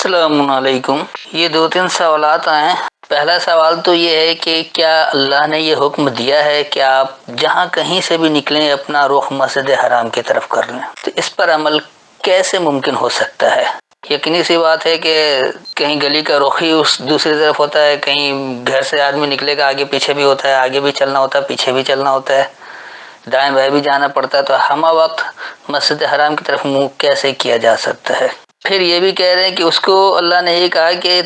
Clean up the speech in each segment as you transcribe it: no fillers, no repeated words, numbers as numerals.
السلام علیکم۔ یہ 2-3 سوالات ہیں۔ پہلا سوال تو یہ ہے کہ کیا اللہ نے یہ حکم دیا ہے کہ آپ جہاں کہیں سے بھی نکلیں اپنا رخ مسجد حرام کی طرف کر لیں، تو اس پر عمل کیسے ممکن ہو سکتا ہے؟ یقینی سی بات ہے کہ کہیں گلی کا رخ ہی اس دوسری طرف ہوتا ہے، کہیں گھر سے آدمی نکلے گا آگے پیچھے بھی ہوتا ہے، آگے بھی چلنا ہوتا ہے پیچھے بھی چلنا ہوتا ہے، دائیں بائیں بھی جانا پڑتا ہے، تو ہمہ وقت مسجد حرام کی طرف منہ کیسے کیا جا سکتا ہے؟ پھر یہ بھی کہہ رہے ہیں کہ اس کو اللہ نے یہ کہا کہ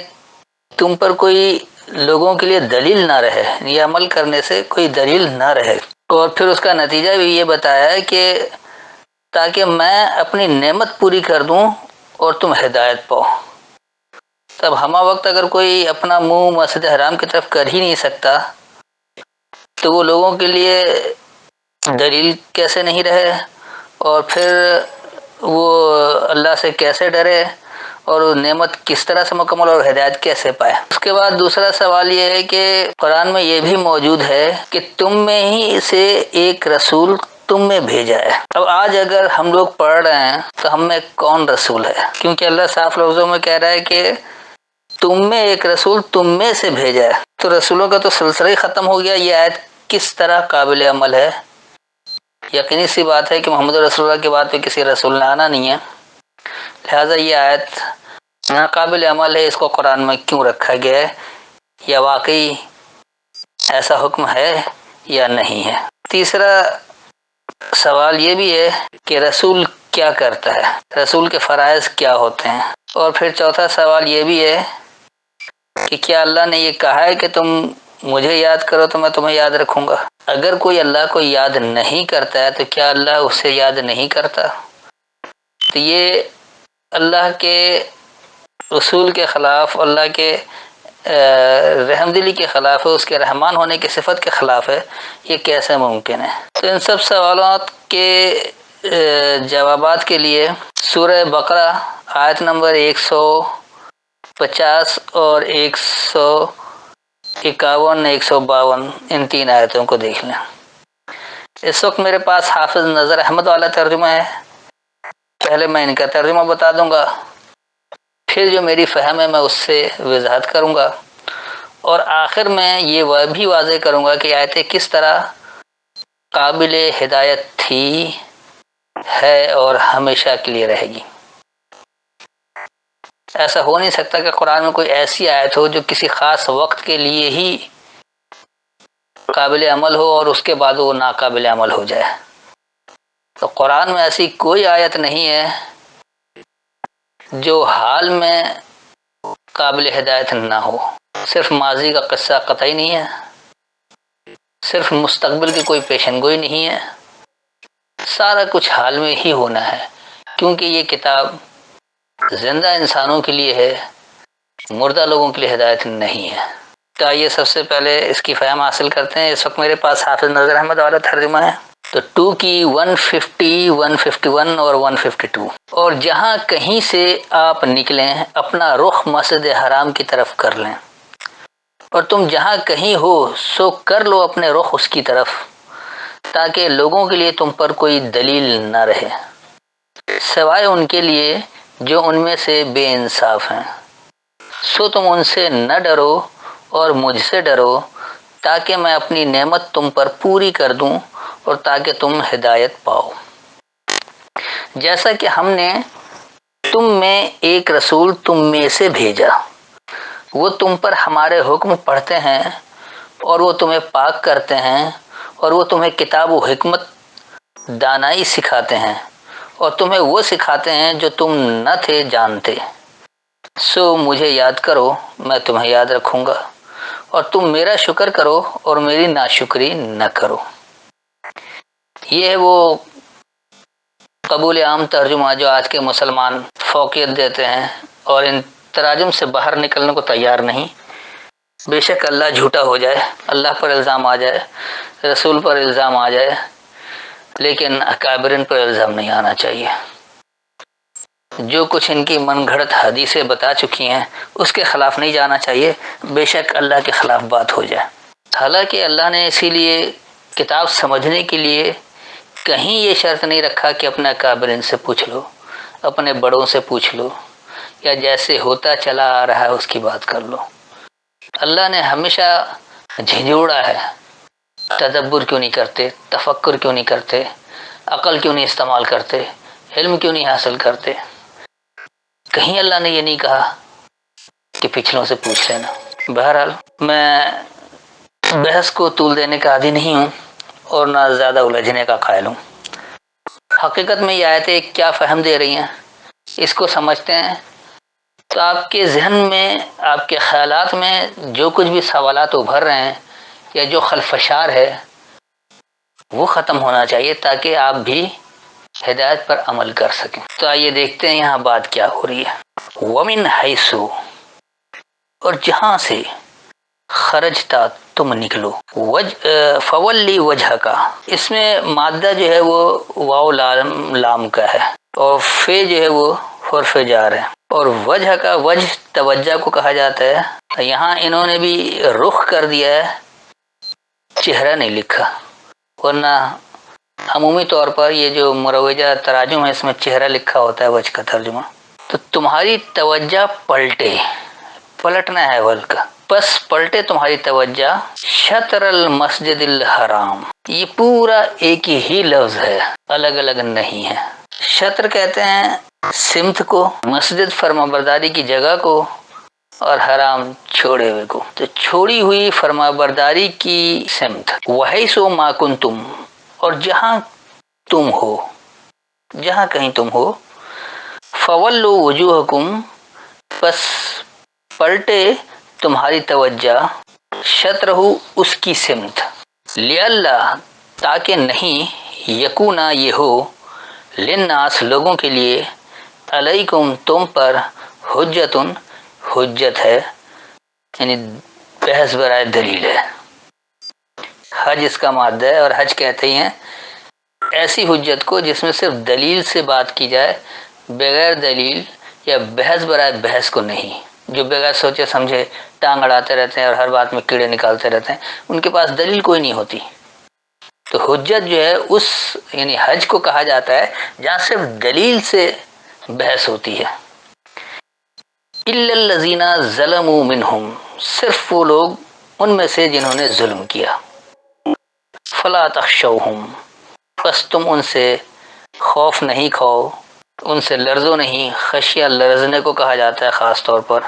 تم پر کوئی لوگوں کے لیے دلیل نہ رہے، یہ عمل کرنے سے کوئی دلیل نہ رہے، اور پھر اس کا نتیجہ بھی یہ بتایا ہے کہ تاکہ میں اپنی نعمت پوری کر دوں اور تم ہدایت پاؤ۔ تب ہمہ وقت اگر کوئی اپنا منہ مسجد حرام کی طرف کر ہی نہیں سکتا تو وہ لوگوں کے لیے دلیل کیسے نہیں رہے، اور پھر وہ اللہ سے کیسے ڈرے، اور نعمت کس طرح سے مکمل اور ہدایت کیسے پائے؟ اس کے بعد دوسرا سوال یہ ہے کہ قرآن میں یہ بھی موجود ہے کہ تم میں ہی سے ایک رسول تم میں بھیجا ہے۔ اب آج اگر ہم لوگ پڑھ رہے ہیں تو ہم میں کون رسول ہے؟ کیونکہ اللہ صاف لفظوں میں کہہ رہا ہے کہ تم میں ایک رسول تم میں سے بھیجا ہے، تو رسولوں کا تو سلسلہ ہی ختم ہو گیا۔ یہ آیت کس طرح قابل عمل ہے؟ یقینی سی بات ہے کہ محمد رسول اللہ کے بعد تو کسی رسول نے آنا نہیں ہے، لہٰذا یہ آیت ناقابل عمل ہے۔ اس کو قرآن میں کیوں رکھا گیا ہے؟ یا واقعی ایسا حکم ہے یا نہیں ہے؟ تیسرا سوال یہ بھی ہے کہ رسول کیا کرتا ہے، رسول کے فرائض کیا ہوتے ہیں؟ اور پھر چوتھا سوال یہ بھی ہے کہ کیا اللہ نے یہ کہا ہے کہ تم مجھے یاد کرو تو میں تمہیں یاد رکھوں گا؟ اگر کوئی اللہ کو یاد نہیں کرتا ہے تو کیا اللہ اسے یاد نہیں کرتا؟ تو یہ اللہ کے اصول کے خلاف، اللہ کے رحم دلی کے خلاف ہے، اس کے رحمان ہونے کی صفت کے خلاف ہے۔ یہ کیسے ممکن ہے؟ تو ان سب سوالات کے جوابات کے لیے سورہ بقرہ آیت نمبر 150 اور 151 152 ان 3 آیتوں کو دیکھ لیں۔ اس وقت میرے پاس حافظ نظر احمد والا ترجمہ ہے، پہلے میں ان کا ترجمہ بتا دوں گا، پھر جو میری فہم ہے میں اس سے وضاحت کروں گا، اور آخر میں یہ بھی واضح کروں گا کہ آیتیں کس طرح قابل ہدایت تھی، ہے اور ہمیشہ کے لیے رہے گی۔ ایسا ہو نہیں سکتا کہ قرآن میں کوئی ایسی آیت ہو جو کسی خاص وقت کے لیے ہی قابل عمل ہو اور اس کے بعد وہ ناقابل عمل ہو جائے۔ تو قرآن میں ایسی کوئی آیت نہیں ہے جو حال میں قابل ہدایت نہ ہو۔ صرف ماضی کا قصہ قطعی نہیں ہے، صرف مستقبل کی کوئی پیشن گوئی نہیں ہے، سارا کچھ حال میں ہی ہونا ہے، کیونکہ یہ کتاب زندہ انسانوں کے لیے ہے، مردہ لوگوں کے لیے ہدایت نہیں ہے۔ تو آئیے سب سے پہلے اس کی فہم حاصل کرتے ہیں۔ اس وقت میرے پاس حافظ نظر احمد والا ترجمہ ہے، تو 2 کی 150 151 اور 152، اور جہاں کہیں سے آپ نکلیں اپنا رخ مسجد حرام کی طرف کر لیں، اور تم جہاں کہیں ہو سو کر لو اپنے رخ اس کی طرف، تاکہ لوگوں کے لیے تم پر کوئی دلیل نہ رہے سوائے ان کے لیے جو ان میں سے بے انصاف ہیں۔ سو تم ان سے نہ ڈرو اور مجھ سے ڈرو، تاکہ میں اپنی نعمت تم پر پوری کر دوں اور تاکہ تم ہدایت پاؤ۔ جیسا کہ ہم نے تم میں ایک رسول تم میں سے بھیجا، وہ تم پر ہمارے حکم پڑھتے ہیں اور وہ تمہیں پاک کرتے ہیں، اور وہ تمہیں کتاب و حکمت دانائی سکھاتے ہیں، اور تمہیں وہ سکھاتے ہیں جو تم نہ تھے جانتے۔ سو مجھے یاد کرو میں تمہیں یاد رکھوں گا، اور تم میرا شکر کرو اور میری ناشکری نہ کرو۔ یہ ہے وہ قبول عام ترجمہ جو آج کے مسلمان فوقیت دیتے ہیں اور ان تراجم سے باہر نکلنے کو تیار نہیں۔ بے شک اللہ جھوٹا ہو جائے، اللہ پر الزام آ جائے، رسول پر الزام آ جائے، لیکن اکابرین پر الزام نہیں آنا چاہیے۔ جو کچھ ان کی من گھڑت حدیثیں بتا چکی ہیں اس کے خلاف نہیں جانا چاہیے، بے شک اللہ کے خلاف بات ہو جائے۔ حالانکہ اللہ نے اسی لیے کتاب سمجھنے کے لیے کہیں یہ شرط نہیں رکھا کہ اپنے اکابرین سے پوچھ لو، اپنے بڑوں سے پوچھ لو، یا جیسے ہوتا چلا آ رہا ہے اس کی بات کر لو۔ اللہ نے ہمیشہ جھنجھوڑا ہے، تدبر کیوں نہیں کرتے، تفکر کیوں نہیں کرتے، عقل کیوں نہیں استعمال کرتے، علم کیوں نہیں حاصل کرتے؟ کہیں اللہ نے یہ نہیں کہا کہ پچھلوں سے پوچھ لینا۔ بہرحال میں بحث کو طول دینے کا عادی نہیں ہوں اور نہ زیادہ الجھنے کا قائل ہوں۔ حقیقت میں یہ آیتیں کیا فہم دے رہی ہیں اس کو سمجھتے ہیں تو آپ کے ذہن میں، آپ کے خیالات میں جو کچھ بھی سوالات ابھر رہے ہیں یا جو خلفشار ہے وہ ختم ہونا چاہیے تاکہ آپ بھی ہدایت پر عمل کر سکیں۔ تو آئیے دیکھتے ہیں یہاں بات کیا ہو رہی ہے۔ وَمِنْ حَيْثُ، اور جہاں سے، خرجتا تم نکلو، فولی وجہ کا، اس میں مادہ جو ہے وہ واو لام کا ہے اور فے جو ہے وہ حرف جار ہے، اور وجہ کا، وجہ توجہ کو کہا جاتا ہے۔ یہاں انہوں نے بھی رخ کر دیا ہے، چہرہ نہیں لکھا، ورنہ عمومی طور پر یہ جو مروجہ تراجم ہے اس میں چہرہ لکھا ہوتا ہے وجہ کا ترجمہ۔ تو تمہاری توجہ پلٹے، پلٹنا ہے ول کا، بس پلٹے تمہاری توجہ شطر المسجد الحرام، یہ پورا ایک ہی لفظ ہے، الگ الگ نہیں ہے۔ شطر کہتے ہیں سمت کو، مسجد فرمانبرداری کی جگہ کو، اور حرام چھوڑے ہوئے کو، تو چھوڑی ہوئی فرمانبرداری کی سمت۔ وحیث ما کنتم، اور جہاں تم ہو، جہاں کہیں تم ہو، فولوا وجوہکم، پس پلٹے تمہاری توجہ شطرہ، اس کی سمت، لئلا، تاکہ نہیں، یکونا، یہ ہو، للناس، لوگوں کے لیے، علیکم، تم پر، حجتن، حجت ہے، یعنی بحث برائے دلیل ہے۔ حج اس کا مادہ ہے، اور حج کہتے ہیں ایسی حجت کو جس میں صرف دلیل سے بات کی جائے، بغیر دلیل یا بحث برائے بحث کو نہیں۔ جو بغیر سوچے سمجھے ٹانگ اڑاتے رہتے ہیں اور ہر بات میں کیڑے نکالتے رہتے ہیں، ان کے پاس دلیل کوئی نہیں ہوتی۔ تو حجت جو ہے اس، یعنی حج کو کہا جاتا ہے جہاں صرف دلیل سے بحث ہوتی ہے۔ الا الذین ظلموا منہم، صرف وہ لوگ ان میں سے جنہوں نے ظلم کیا۔ فلا تخشوہم، پس تم ان سے خوف نہیں کھاؤ، ان سے لرزو نہیں۔ خشیہ لرزنے کو کہا جاتا ہے خاص طور پر،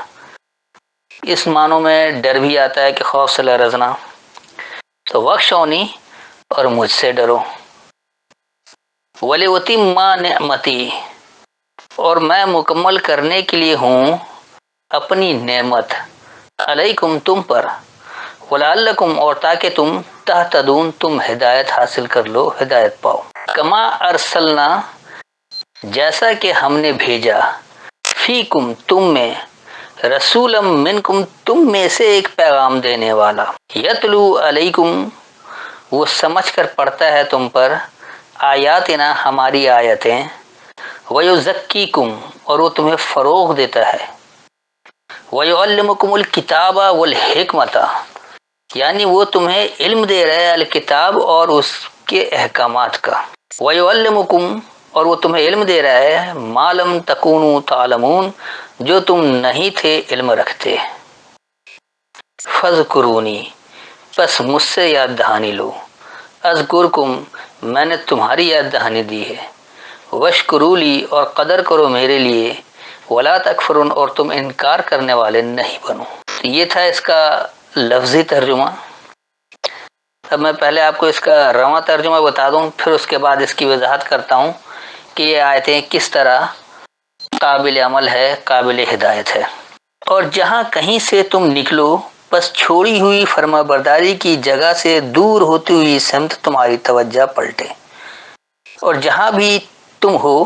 اس معنوں میں ڈر بھی آتا ہے کہ خوف سے لرزنا۔ تو وخشونی، اور مجھ سے ڈرو۔ وَلِأُتِمَّ نِعْمَتِي، اور میں مکمل کرنے کے لیے ہوں اپنی نعمت، علیکم، تم پر، وَلَعَلَّكُمْ، اور تاکہ تم، تہتدون، تم ہدایت حاصل کر لو، ہدایت پاؤ۔ کما ارسلنا، جیسا کہ ہم نے بھیجا، فیکم، تم میں، رسولا منکم، تم میں سے ایک پیغام دینے والا، یتلو علیکم، وہ سمجھ کر پڑھتا ہے تم پر، آیاتنا، ہماری آیتیں، ویزکیکم، اور وہ تمہیں فروغ دیتا ہے، ویعلمکم الکتاب والحکمت، یعنی وہ تمہیں علم دے رہا ہے الکتاب اور اس کے احکامات کا، ویعلمکم، اور وہ تمہیں علم دے رہا ہے، ما لم تکونوا تعلمون، جو تم نہیں تھے علم رکھتے۔ فاذکرونی، پس مجھ سے یاد دہانی لو، اذکرکم، میں نے تمہاری یاد دہانی دی ہے، واشکروا لی، اور قدر کرو میرے لیے، ولا تکفرون، اور تم انکار کرنے والے نہیں بنو۔ یہ تھا اس کا لفظی ترجمہ۔ اب میں پہلے آپ کو اس کا رواں ترجمہ بتا دوں، پھر اس کے بعد اس کی وضاحت کرتا ہوں کہ یہ آیتیں کس طرح قابل عمل ہے، قابل ہدایت ہے۔ اور جہاں کہیں سے تم نکلو، بس چھوڑی ہوئی فرما برداری کی جگہ سے دور ہوتی ہوئی سمت تمہاری توجہ پلٹے، اور جہاں بھی تم ہو،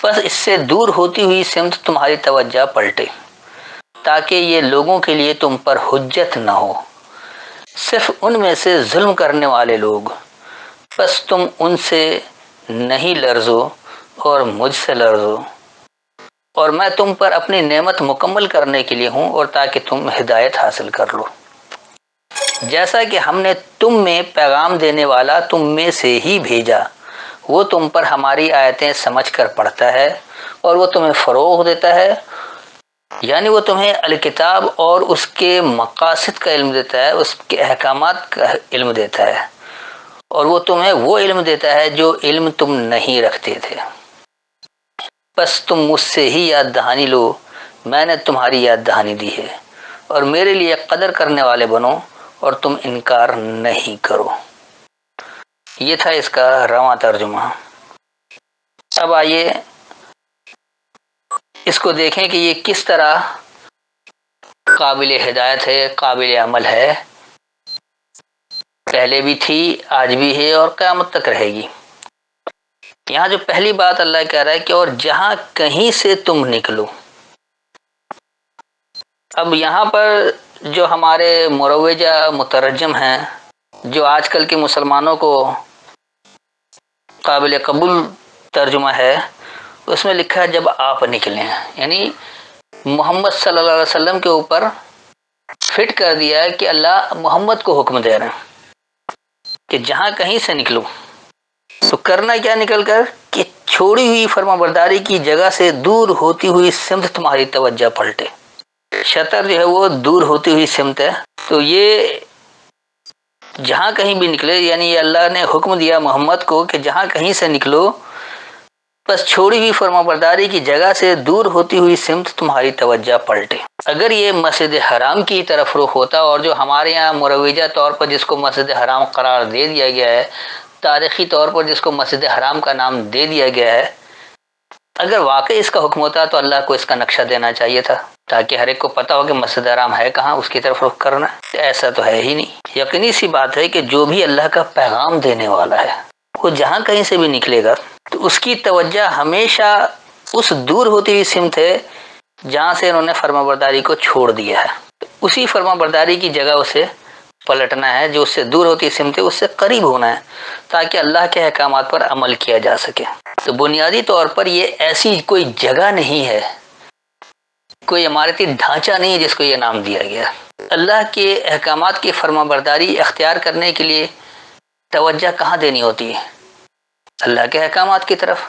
بس اس سے دور ہوتی ہوئی سمت تمہاری توجہ پلٹے، تاکہ یہ لوگوں کے لیے تم پر حجت نہ ہو، صرف ان میں سے ظلم کرنے والے لوگ، بس تم ان سے نہیں لرزو اور مجھ سے لرزو، اور میں تم پر اپنی نعمت مکمل کرنے کے لیے ہوں، اور تاکہ تم ہدایت حاصل کر لو۔ جیسا کہ ہم نے تم میں پیغام دینے والا تم میں سے ہی بھیجا، وہ تم پر ہماری آیتیں سمجھ کر پڑھتا ہے، اور وہ تمہیں فروغ دیتا ہے، یعنی وہ تمہیں الکتاب اور اس کے مقاصد کا علم دیتا ہے، اس کے احکامات کا علم دیتا ہے، اور وہ تمہیں وہ علم دیتا ہے جو علم تم نہیں رکھتے تھے۔ بس تم مجھ سے ہی یاد دہانی لو، میں نے تمہاری یاد دہانی دی ہے، اور میرے لیے قدر کرنے والے بنو اور تم انکار نہیں کرو۔ یہ تھا اس کا رواں ترجمہ۔ اب آئیے اس کو دیکھیں کہ یہ کس طرح قابل ہدایت ہے، قابل عمل ہے، پہلے بھی تھی، آج بھی ہے اور قیامت تک رہے گی۔ یہاں جو پہلی بات اللہ کہہ رہا ہے کہ اور جہاں کہیں سے تم نکلو۔ اب یہاں پر جو ہمارے مروجہ مترجم ہیں، جو آج کل کے مسلمانوں کو قابل قبول ترجمہ ہے، اس میں لکھا ہے جب آپ نکلیں، یعنی محمد صلی اللہ علیہ وسلم کے اوپر فٹ کر دیا ہے کہ اللہ محمد کو حکم دے رہے ہیں کہ جہاں کہیں سے نکلو تو کرنا کیا نکل کر کہ چھوڑی ہوئی فرما برداری کی جگہ سے دور ہوتی ہوئی سمت تمہاری توجہ پلٹے۔ شطر جو ہے وہ دور ہوتی ہوئی سمت ہے، تو یہ جہاں کہیں بھی نکلے، یعنی یہ اللہ نے حکم دیا محمد کو کہ جہاں کہیں سے نکلو بس چھوڑی ہوئی فرما برداری کی جگہ سے دور ہوتی ہوئی سمت تمہاری توجہ پلٹے۔ اگر یہ مسجد حرام کی طرف رخ ہوتا، اور جو ہمارے یہاں مروجہ طور پر جس کو مسجد حرام قرار دے دیا گیا ہے، تاریخی طور پر جس کو مسجد حرام کا نام دے دیا گیا ہے، اگر واقعی اس کا حکم ہوتا تو اللہ کو اس کا نقشہ دینا چاہیے تھا تاکہ ہر ایک کو پتا ہو کہ مسجد حرام ہے کہاں، اس کی طرف رخ کرنا۔ ایسا تو ہے ہی نہیں۔ یقینی سی بات ہے کہ جو بھی اللہ کا پیغام دینے والا ہے وہ جہاں کہیں سے بھی نکلے گا تو اس کی توجہ ہمیشہ اس دور ہوتی ہوئی سمت ہے جہاں سے انہوں نے فرما برداری کو چھوڑ دیا ہے، اسی فرما برداری کی جگہ اسے پلٹنا ہے، جو اس سے دور ہوتی سمت ہے اس سے قریب ہونا ہے تاکہ اللہ کے احکامات پر عمل کیا جا سکے۔ تو بنیادی طور پر یہ ایسی کوئی جگہ نہیں ہے، کوئی عمارتی ڈھانچہ نہیں ہے جس کو یہ نام دیا گیا۔ اللہ کے احکامات کی فرما برداری اختیار کرنے کے لیے توجہ کہاں دینی ہوتی ہے؟ اللہ کے احکامات کی طرف،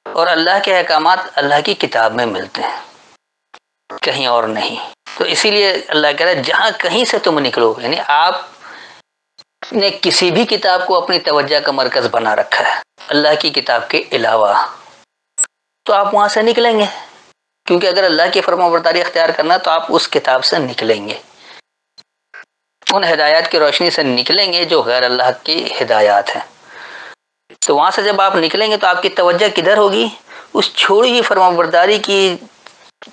اور اللہ کے احکامات اللہ کی کتاب میں ملتے ہیں، کہیں اور نہیں۔ تو اسی لیے اللہ کہہ رہا ہے جہاں کہیں سے تم نکلو، یعنی آپ نے کسی بھی کتاب کو اپنی توجہ کا مرکز بنا رکھا ہے اللہ کی کتاب کے علاوہ، تو آپ وہاں سے نکلیں گے، کیونکہ اگر اللہ کی فرما برداری اختیار کرنا تو آپ اس کتاب سے نکلیں گے، ان ہدایات کی روشنی سے نکلیں گے جو غیر اللہ کی ہدایات ہیں۔ تو وہاں سے جب آپ نکلیں گے تو آپ کی توجہ کدھر ہوگی؟ اس چھوڑی ہوئی فرما برداری کی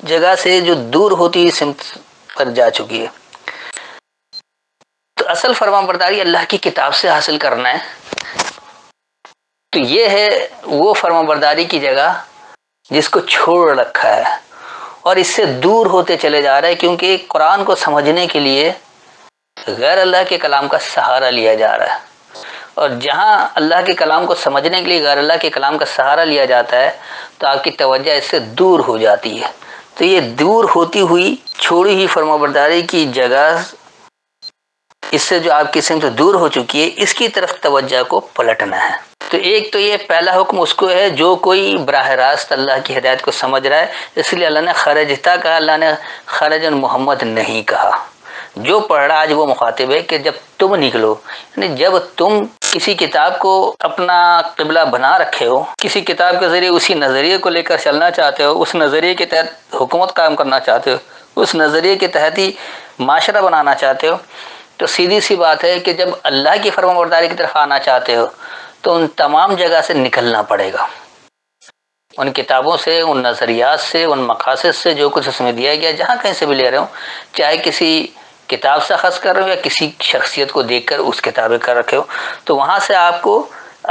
جگہ سے جو دور ہوتی ہوئی سمت پر جا چکی ہے۔ تو اصل فرما برداری اللہ کی کتاب سے حاصل کرنا ہے، تو یہ ہے وہ فرما برداری کی جگہ جس کو چھوڑ رکھا ہے اور اس سے دور ہوتے چلے جا رہے ہیں، کیونکہ قرآن کو سمجھنے کے لیے غیر اللہ کے کلام کا سہارا لیا جا رہا ہے، اور جہاں اللہ کے کلام کو سمجھنے کے لیے غیر اللہ کے کلام کا سہارا لیا جاتا ہے تو آپ کی توجہ اس سے دور ہو جاتی ہے۔ تو یہ دور ہوتی ہوئی چھوڑی ہوئی فرما برداری کی جگہ، اس سے جو آپ کی سمت دور ہو چکی ہے، اس کی طرف توجہ کو پلٹنا ہے۔ تو ایک تو یہ پہلا حکم اس کو ہے جو کوئی براہ راست اللہ کی ہدایت کو سمجھ رہا ہے، اس لیے اللہ نے خرجتا کہا، اللہ نے خرجن محمد نہیں کہا۔ جو پڑھ رہا آج وہ مخاطب ہے کہ جب تم نکلو، یعنی جب تم کسی کتاب کو اپنا قبلہ بنا رکھے ہو، کسی کتاب کے ذریعے اسی نظریے کو لے کر چلنا چاہتے ہو، اس نظریے کے تحت حکومت قائم کرنا چاہتے ہو، اس نظریے کے تحت ہی معاشرہ بنانا چاہتے ہو، تو سیدھی سی بات ہے کہ جب اللہ کی فرما برداری کی طرف آنا چاہتے ہو تو ان تمام جگہ سے نکلنا پڑے گا، ان کتابوں سے، ان نظریات سے، ان مقاصد سے، جو کچھ اس میں دیا گیا، جہاں کہیں سے بھی لے رہے ہوں، چاہے کسی کتاب سے اخذ کر رہے ہو یا کسی شخصیت کو دیکھ کر اس کتابیں کر رکھے ہو، تو وہاں سے آپ کو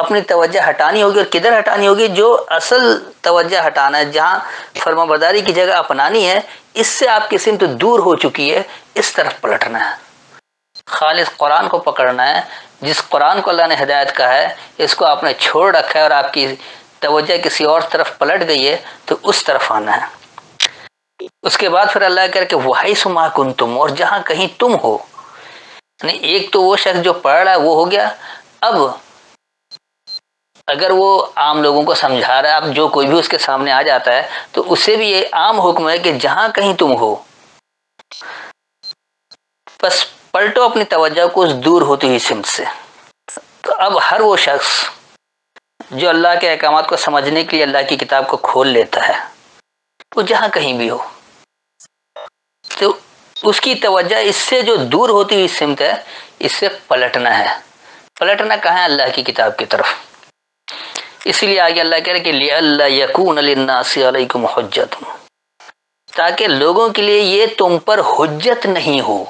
اپنی توجہ ہٹانی ہوگی، اور کدھر ہٹانی ہوگی؟ جو اصل توجہ ہٹانا ہے، جہاں فرما برداری کی جگہ اپنانی ہے، اس سے آپ کی سمت دور ہو چکی ہے، اس طرف پلٹنا ہے، خالص قرآن کو پکڑنا ہے۔ جس قرآن کو اللہ نے ہدایت کہا ہے، اس کو آپ نے چھوڑ رکھا ہے اور آپ کی توجہ کسی اور طرف پلٹ گئی ہے، تو اس طرف آنا ہے۔ اس کے بعد پھر اللہ کہہ کہ وَحَيْثُ مَا كُنْتُمْ، اور جہاں کہیں تم ہو، یعنی ایک تو وہ شخص جو پڑھ رہا ہے وہ ہو گیا، اب اگر وہ عام لوگوں کو سمجھا رہا ہے، اب جو کوئی بھی اس کے سامنے آ جاتا ہے تو اسے بھی یہ عام حکم ہے کہ جہاں کہیں تم ہو بس پلٹو اپنی توجہ کو اس دور ہوتی ہوئی سمت سے۔ تو اب ہر وہ شخص جو اللہ کے احکامات کو سمجھنے کے لیے اللہ کی کتاب کو کھول لیتا ہے، وہ جہاں کہیں بھی ہو، تو اس کی توجہ اس سے جو دور ہوتی ہوئی سمت ہے، اس سے پلٹنا ہے۔ پلٹنا کہاں ہے؟ اللہ کی کتاب کی طرف۔ اسی لیے آگے اللہ کہہ رہے کہ لِأَلَّا يَكُونَ لِلنَّاسِ عَلَيْكُمْ حُجَّةٌ، تاکہ لوگوں کے لیے یہ تم پر حجت نہیں ہو۔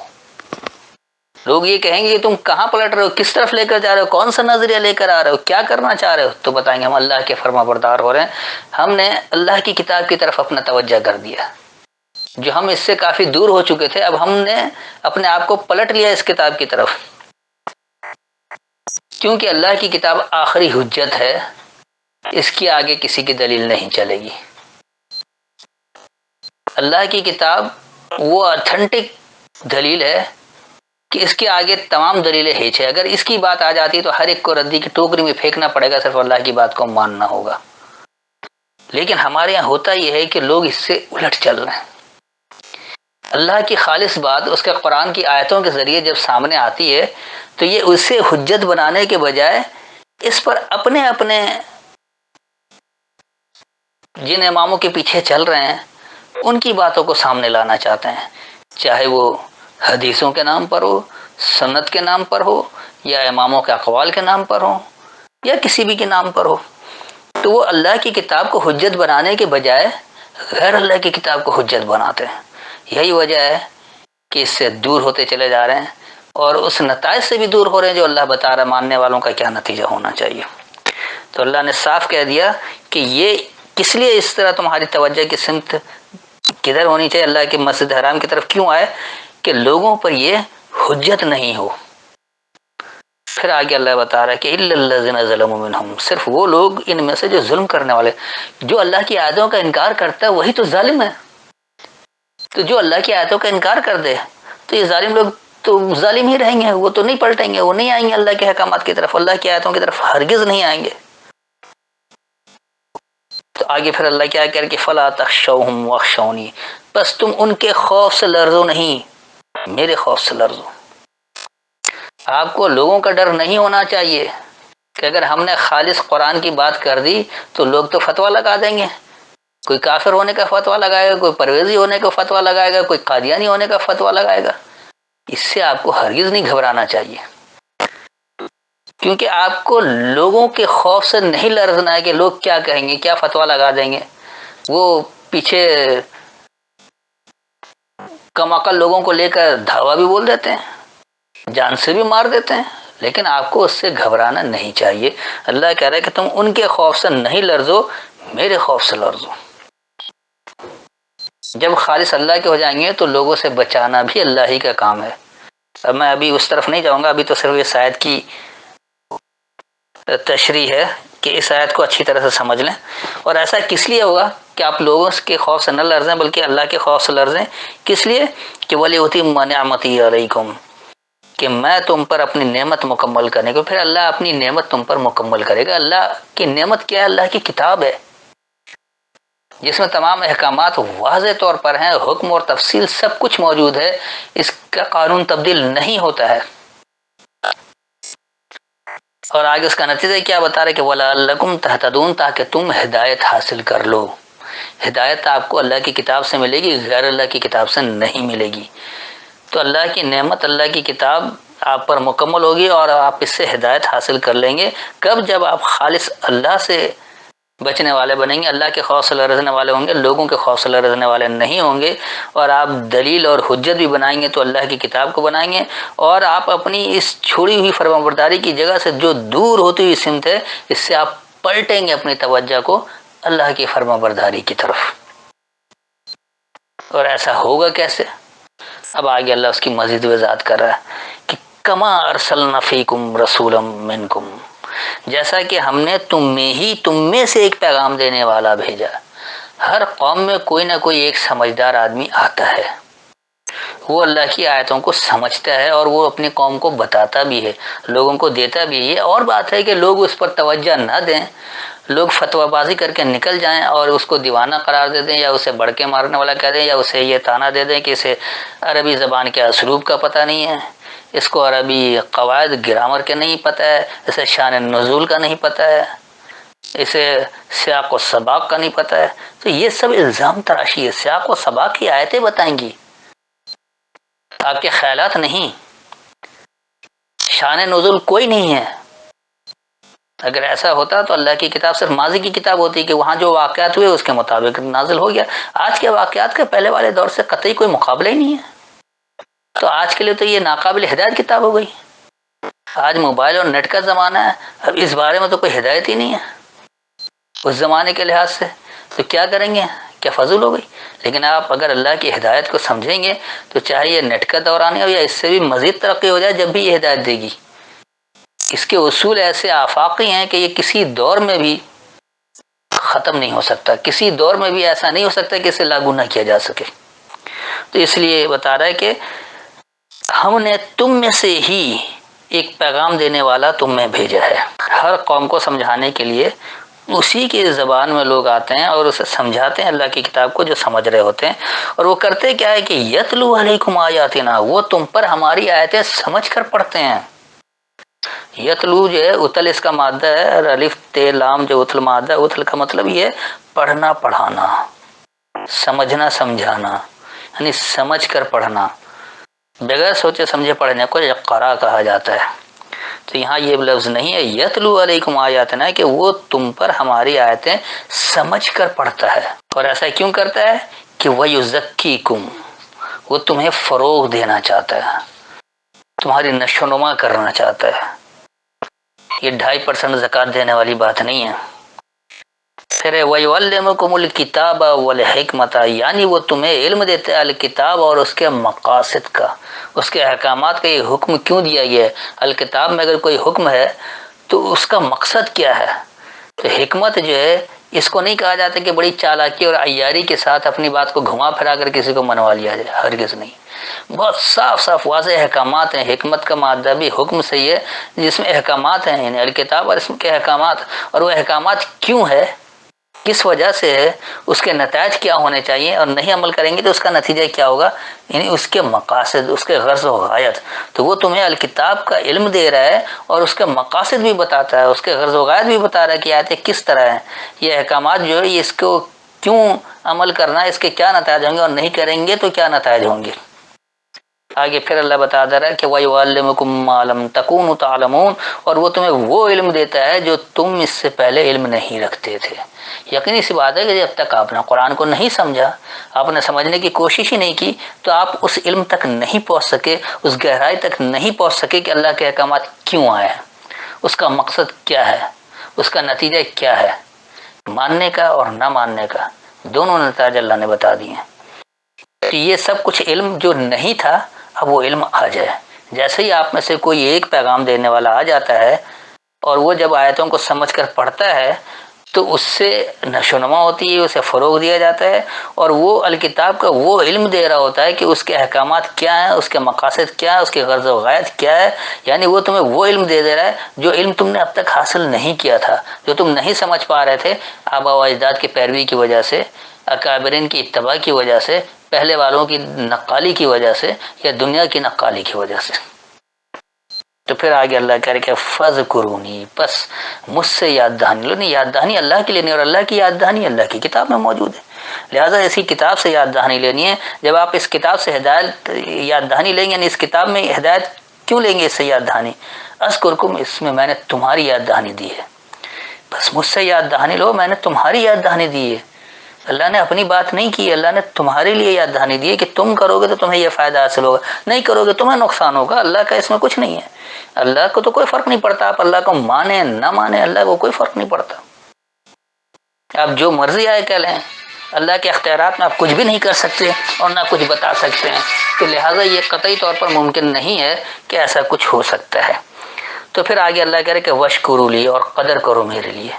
لوگ یہ کہیں گے کہ تم کہاں پلٹ رہے ہو، کس طرف لے کر جا رہے ہو، کون سا نظریہ لے کر آ رہے ہو، کیا کرنا چاہ رہے ہو؟ تو بتائیں گے ہم اللہ کے فرما بردار ہو رہے ہیں، ہم نے اللہ کی کتاب کی طرف اپنا توجہ کر دیا، جو ہم اس سے کافی دور ہو چکے تھے، اب ہم نے اپنے آپ کو پلٹ لیا اس کتاب کی طرف، کیونکہ اللہ کی کتاب آخری حجت ہے، اس کی آگے کسی کی دلیل نہیں چلے گی۔ اللہ کی کتاب وہ اتھینٹک دلیل ہے کہ اس کے آگے تمام دلیلیں ہیچ ہے۔ اگر اس کی بات آ جاتی تو ہر ایک کو ردی کی ٹوکری میں پھینکنا پڑے گا، صرف اللہ کی بات کو ماننا ہوگا۔ لیکن ہمارے یہاں ہوتا یہ ہے کہ لوگ اس سے الٹ چل رہے ہیں۔ اللہ کی خالص بات اس کے قرآن کی آیتوں کے ذریعے جب سامنے آتی ہے تو یہ اسے حجت بنانے کے بجائے اس پر اپنے اپنے جن اماموں کے پیچھے چل رہے ہیں ان کی باتوں کو سامنے لانا چاہتے ہیں، چاہے وہ حدیثوں کے نام پر ہو، سنت کے نام پر ہو، یا اماموں کے اقوال کے نام پر ہو، یا کسی بھی کے نام پر ہو۔ تو وہ اللہ کی کتاب کو حجت بنانے کے بجائے غیر اللہ کی کتاب کو حجت بناتے ہیں۔ یہی وجہ ہے کہ اس سے دور ہوتے چلے جا رہے ہیں، اور اس نتائج سے بھی دور ہو رہے ہیں جو اللہ بتا رہا ہے ماننے والوں کا کیا نتیجہ ہونا چاہیے۔ تو اللہ نے صاف کہہ دیا کہ یہ کس لیے اس طرح تمہاری توجہ کی سمت کدھر ہونی چاہیے، اللہ کے مسجد حرام کی طرف کیوں آئے، کہ لوگوں پر یہ حجت نہیں ہو۔ پھر آگے اللہ بتا رہا ہے کہ إِلَّا الَّذِينَ ظَلَمُوا مِنْهُمْ، صرف وہ لوگ ان میں سے جو ظلم کرنے والے، جو اللہ کی آیتوں کا انکار کرتا ہے وہی تو ظالم ہے۔ تو جو اللہ کی آیتوں کا انکار کر دے تو یہ ظالم لوگ تو ظالم ہی رہیں گے، وہ تو نہیں پلٹیں گے، وہ نہیں آئیں گے اللہ کے احکامات کی طرف، اللہ کی آیتوں کی طرف ہرگز نہیں آئیں گے۔ تو آگے پھر اللہ کیا کہہ رہے کہ فَلَا تَخْشَوْهُمْ وَاخْشَوْنِي، بس تم ان کے خوف سے لرزو نہیں، میرے خوف سے لرزو۔ آپ کو لوگوں کا ڈر نہیں ہونا چاہیے کہ اگر ہم نے خالص قرآن کی بات کر دی تو لوگ تو فتویٰ لگا دیں گے، کوئی کافر ہونے کا فتویٰ لگائے گا، کوئی پرویزی ہونے کا فتویٰ لگائے گا، کوئی قادیانی ہونے کا فتویٰ لگائے گا۔ اس سے آپ کو ہرگز نہیں گھبرانا چاہیے، کیونکہ آپ کو لوگوں کے خوف سے نہیں لرزنا ہے کہ لوگ کیا کہیں گے، کیا فتویٰ لگا دیں گے۔ وہ پیچھے کم عقل لوگوں کو لے کر دھاوا بھی بول دیتے ہیں، جان سے بھی مار دیتے ہیں، لیکن آپ کو اس سے گھبرانا نہیں چاہیے۔ اللہ کہہ رہا ہے کہ تم ان کے خوف سے نہیں لرزو، میرے خوف سے لرزو۔ جب خالص اللہ کے ہو جائیں گے تو لوگوں سے بچانا بھی اللہ ہی کا کام ہے۔ اب میں ابھی اس طرف نہیں جاؤں گا، ابھی تو صرف اس آیت کی تشریح ہے کہ اس آیت کو اچھی طرح سے سمجھ لیں۔ اور ایسا کس لیے ہوگا کہ آپ لوگوں کے خوف سے نہ لرزیں بلکہ اللہ کے خوف سے لرزیں، کس لیے کہ وَلِأُتِمَّ نِعْمَتِي عَلَيْكُمْ، کہ میں تم پر اپنی نعمت مکمل کرنے کو، پھر اللہ اپنی نعمت تم پر مکمل کرے گا۔ اللہ کی نعمت کیا ہے؟ اللہ کی کتاب ہے جس میں تمام احکامات واضح طور پر ہیں، حکم اور تفصیل سب کچھ موجود ہے، اس کا قانون تبدیل نہیں ہوتا ہے۔ اور آگے اس کا نتیجہ کیا بتا رہے کہ وَلَعَلَّكُمْ تَهْتَدُونَ، تاکہ تم ہدایت حاصل کر لو۔ ہدایت آپ کو اللہ کی کتاب سے ملے گی، غیر اللہ کی کتاب سے نہیں ملے گی۔ تو اللہ کی نعمت، اللہ کی کتاب آپ پر مکمل ہوگی اور آپ اس سے ہدایت حاصل کر لیں گے۔ کب؟ جب آپ خالص اللہ سے بچنے والے بنیں گے، اللہ کے خوف سے لرزنے والے ہوں گے، لوگوں کے خوف سے لرزنے والے نہیں ہوں گے، اور آپ دلیل اور حجت بھی بنائیں گے تو اللہ کی کتاب کو بنائیں گے، اور آپ اپنی اس چھوڑی ہوئی فرمانبرداری کی جگہ سے جو دور ہوتی ہوئی سمت ہے، اس سے آپ پلٹیں گے اپنی توجہ کو اللہ کی فرمانبرداری کی طرف۔ اور ایسا ہوگا کیسے؟ اب آگے اللہ اس کی مزید وضاحت کر رہا ہے کہ کما ارسلنا فیکم رسولا منکم، جیسا کہ ہم نے تم میں سے ایک پیغام دینے والا بھیجا۔ ہر قوم میں کوئی نہ کوئی ایک سمجھدار آدمی آتا ہے، وہ اللہ کی آیتوں کو سمجھتا ہے اور وہ اپنی قوم کو بتاتا بھی ہے، لوگوں کو دیتا بھی ہے۔ اور بات ہے کہ لوگ اس پر توجہ نہ دیں، لوگ فتویٰ بازی کر کے نکل جائیں اور اس کو دیوانہ قرار دے دیں، یا اسے بڑکے مارنے والا کہہ دیں، یا اسے یہ طعنہ دے دیں کہ اسے عربی زبان کے اسلوب کا پتہ نہیں ہے، اس کو عربی قواعد گرامر کے نہیں پتہ ہے، اسے شان نزول کا نہیں پتہ ہے، اسے سیاق و سباق کا نہیں پتہ ہے۔ تو یہ سب الزام تراشی ہے۔ سیاق و سباق کی آیتیں بتائیں گی، آپ کے خیالات نہیں، شان نزول کوئی نہیں ہے۔ اگر ایسا ہوتا تو اللہ کی کتاب صرف ماضی کی کتاب ہوتی کہ وہاں جو واقعات ہوئے اس کے مطابق نازل ہو گیا۔ آج کے واقعات کے پہلے والے دور سے قطعی کوئی مقابلہ ہی نہیں ہے، تو آج کے لیے تو یہ ناقابل ہدایت کتاب ہو گئی۔ آج موبائل اور نیٹ کا زمانہ ہے، اب اس بارے میں تو کوئی ہدایت ہی نہیں ہے اس زمانے کے لحاظ سے، تو کیا کریں گے؟ کیا فضول ہو گئی؟ لیکن آپ اگر اللہ کی ہدایت کو سمجھیں گے تو چاہے یہ نیٹ کا دوران ہو یا اس سے بھی مزید ترقی ہو جائے، جب بھی یہ ہدایت دے گی، اس کے اصول ایسے آفاقی ہیں کہ یہ کسی دور میں بھی ختم نہیں ہو سکتا، کسی دور میں بھی ایسا نہیں ہو سکتا کہ اسے لاگو نہ کیا جا سکے۔ تو اس لیے بتا رہا ہے کہ ہم نے تم میں سے ہی ایک پیغام دینے والا تم میں بھیجا ہے۔ ہر قوم کو سمجھانے کے لیے اسی کی زبان میں لوگ آتے ہیں اور اسے سمجھاتے ہیں اللہ کی کتاب کو، جو سمجھ رہے ہوتے ہیں، اور وہ کرتے کیا ہے کہ یتلو علیکم آیاتنا، وہ تم پر ہماری آیتیں سمجھ کر پڑھتے ہیں۔ یتلو جو ہے اتل اس کا مادہ ہے، اور الف تے لام جو اتل مادہ ہے، اتل کا مطلب یہ پڑھنا پڑھانا، سمجھنا سمجھانا، یعنی سمجھ کر پڑھنا، بغیر سوچے سمجھے پڑھنے کو قرا کہا جاتا ہے۔ تو یہاں یہ لفظ نہیں ہے یتلو علیکم آیاتنا کہ وہ تم پر ہماری آیتیں سمجھ کر پڑھتا ہے، اور ایسا کیوں کرتا ہے کہ وَيُزَكِّيكُمْ، وہ تمہیں فروغ دینا چاہتا ہے، تمہاری نشو و نما کرنا چاہتا ہے۔ یہ 2.5% زکوٰۃ دینے والی بات نہیں ہے۔ پھر وَيُعَلِّمُكُمُ الْكِتَابَ وَالْحِكْمَةَ، یعنی وہ تمہیں علم دیتے ہیں الکتاب اور اس کے مقاصد کا، اس کے احکامات کا۔ یہ حکم کیوں دیا گیا ہے؟ الکتاب میں اگر کوئی حکم ہے تو اس کا مقصد کیا ہے؟ تو حکمت جو ہے اس کو نہیں کہا جاتا کہ بڑی چالاکی اور عیاری کے ساتھ اپنی بات کو گھما پھرا کر کسی کو منوا لیا جائے، ہرگز نہیں۔ بہت صاف صاف واضح احکامات ہیں۔ حکمت کا مادہ بھی حکم سے ہی ہے جس میں احکامات ہیں، یعنی الکتاب اور اس کے احکامات، اور وہ احکامات کیوں ہے، کس وجہ سے ہے، اس کے نتائج کیا ہونے چاہیے، اور نہیں عمل کریں گے تو اس کا نتیجہ کیا ہوگا، یعنی اس کے مقاصد، اس کے غرض و غایت۔ تو وہ تمہیں الکتاب کا علم دے رہا ہے اور اس کے مقاصد بھی بتاتا ہے، اس کے غرض و غایت بھی بتا رہا ہے کہ آیتیں کس طرح ہیں، یہ احکامات جو ہے یہ اس کو کیوں عمل کرنا ہے، اس کے کیا نتائج ہوں گے، اور نہیں کریں گے تو کیا نتائج ہوں گے۔ آگے پھر اللہ بتا دے رہا ہے کہ وَيُعَلِّمُكُم مَّا لَمْ تَكُونُوا تَعْلَمُونَ، اور وہ تمہیں وہ علم دیتا ہے جو تم اس سے پہلے علم نہیں رکھتے تھے۔ یقینی سی بات ہے کہ جب تک آپ نے قرآن کو نہیں سمجھا، آپ نے سمجھنے کی کوشش ہی نہیں کی، تو آپ اس علم تک نہیں پہنچ سکے، اس گہرائی تک نہیں پہنچ سکے کہ اللہ کے احکامات کیوں آئے ہیں، اس کا مقصد کیا ہے، اس کا نتیجہ کیا ہے۔ ماننے کا اور نہ ماننے کا دونوں نتائج اللہ نے بتا دیے ہیں۔ تو یہ سب کچھ علم جو نہیں تھا اب وہ علم آ جائے۔ جیسے ہی آپ میں سے کوئی ایک پیغام دینے والا آ جاتا ہے اور وہ جب آیتوں کو سمجھ کر پڑھتا ہے تو اس سے نشو و نما ہوتی ہے، اسے فروغ دیا جاتا ہے، اور وہ الکتاب کا وہ علم دے رہا ہوتا ہے کہ اس کے احکامات کیا ہیں، اس کے مقاصد کیا ہے، اس کے غرض و غایت کیا ہے۔ یعنی وہ تمہیں وہ علم دے رہا ہے جو علم تم نے اب تک حاصل نہیں کیا تھا، جو تم نہیں سمجھ پا رہے تھے، آبا و اجداد کی پیروی کی وجہ سے، اکابرین کی اتباع کی وجہ سے، پہلے والوں کی نقالی کی وجہ سے، یا دنیا کی نقالی کی وجہ سے۔ تو پھر آگے اللہ کہہ رہے کہ فَذْكُرُونِی، بس مجھ سے یاد دہانی لو۔ نہیں، یاد دہانی اللہ کے لیے نہیں، اور اللہ کی یاد دہانی اللہ کی کتاب میں موجود ہے، لہٰذا اسی کتاب سے یاد دہانی لینی ہے۔ جب آپ اس کتاب سے ہدایت یاد دہانی لیں گے، یعنی اس کتاب میں ہدایت کیوں لیں گے، اس سے یاد دہانی، اذکرکم، اس میں میں نے تمہاری یاد دہانی دی ہے، بس مجھ سے یاد دہانی لو، میں نے تمہاری یاد دہانی دی ہے۔ اللہ نے اپنی بات نہیں کی، اللہ نے تمہارے لیے یاد دہانی دی ہے کہ تم کرو گے تو تمہیں یہ فائدہ حاصل ہوگا، نہیں کرو گے تمہیں نقصان ہوگا۔ اللہ کا اس میں کچھ نہیں ہے، اللہ کو تو کوئی فرق نہیں پڑتا، آپ اللہ کو مانیں نہ مانیں، اللہ کو کوئی فرق نہیں پڑتا، آپ جو مرضی آئے کہہ لیں، اللہ کے اختیارات میں آپ کچھ بھی نہیں کر سکتے اور نہ کچھ بتا سکتے ہیں، تو لہٰذا یہ قطعی طور پر ممکن نہیں ہے کہ ایسا کچھ ہو سکتا ہے۔ تو پھر آگے اللہ کہہ رہے کہ وشکروا لی، اور قدر کرو میرے لیے،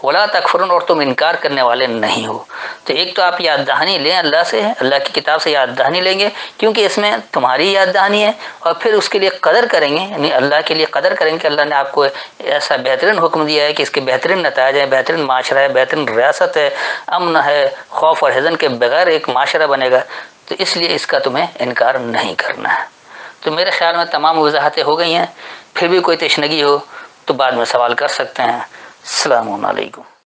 ولا تکفرون، اور تم انکار کرنے والے نہیں ہو۔ تو ایک تو آپ یاد دہانی لیں اللہ سے، اللہ کی کتاب سے یاد دہانی لیں گے، کیونکہ اس میں تمہاری یاد دہانی ہے، اور پھر اس کے لیے قدر کریں گے، یعنی اللہ کے لیے قدر کریں گے کہ اللہ نے آپ کو ایسا بہترین حکم دیا ہے کہ اس کے بہترین نتائج ہیں، بہترین معاشرہ ہے، بہترین ریاست ہے، امن ہے، خوف اور حزن کے بغیر ایک معاشرہ بنے گا، تو اس لیے اس کا تمہیں انکار نہیں کرنا ہے۔ تو میرے خیال میں تمام وضاحتیں ہو گئی ہیں، پھر بھی کوئی تشنگی ہو تو بعد میں سوال کر سکتے ہیں۔ السلام علیکم۔